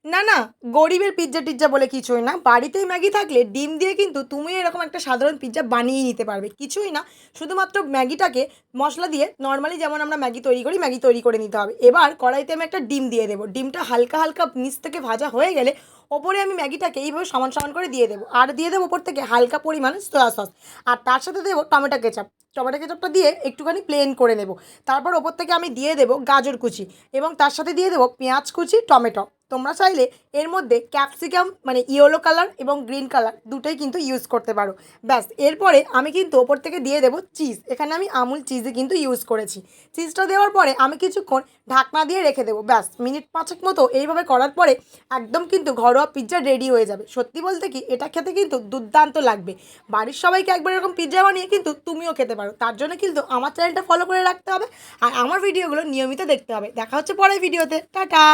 না, না, গরিবের পিজ্জা টিজ্জা বলে কিছুই না। বাড়িতেই ম্যাগি থাকলে ডিম দিয়ে কিন্তু তুমি এরকম একটা সাধারণ পিজ্জা বানিয়েই নিতে পারবে। কিছুই না, শুধুমাত্র ম্যাগিটাকে মসলা দিয়ে নরমালি যেমন আমরা ম্যাগি তৈরি করি, ম্যাগি তৈরি করে নিতে হবে। এবার কড়াইতে আমি একটা ডিম দিয়ে দেবো। ডিমটা হালকা, হালকা নিচ থেকে ভাজা হয়ে গেলে ওপরে আমি ম্যাগিটাকে এইভাবে সমান, সমান করে দিয়ে দেবো। আর দিয়ে দেবো ওপর থেকে হালকা পরিমাণে সয়া সস। আর তার সাথে দেবো টমেটো কেচাপ। টমেটো কেচাপটা দিয়ে একটুখানি প্লেন করে নেব। তারপর ওপর থেকে আমি দিয়ে দেবো গাজর কুচি এবং তার সাথে দিয়ে দেবো পেঁয়াজ কুচি, টমেটো। তোমরা চাইলে এর মধ্যে ক্যাপসিকাম মানে ইয়েলো কালার এবং গ্রিন কালার দুটোই কিন্তু ইউজ করতে পারো। ব্যাস, এরপরে আমি কিন্তু ওপর থেকে দিয়ে দেবো চিজ। এখানে আমি আমুল চিজই কিন্তু ইউজ করেছি। চিজটা দেওয়ার পরে আমি কিছুক্ষণ ঢাকনা দিয়ে রেখে দেবো। ব্যাস, মিনিট 5 মতো এইভাবে করার পরে একদম কিন্তু ঘরোয়া পিৎজা রেডি হয়ে যাবে। সত্যি বলতে কি, এটা খেতে কিন্তু দুর্দান্ত লাগবে। বাড়ির সবাইকে একবার এরকম পিৎজা বানিয়ে কিন্তু তুমিও খেতে পারো। তার জন্য কিন্তু আমার চ্যানেলটা ফলো করে রাখতে হবে আর আমার ভিডিওগুলো নিয়মিত দেখতে হবে। দেখা হচ্ছে পরের ভিডিওতে। টাটা।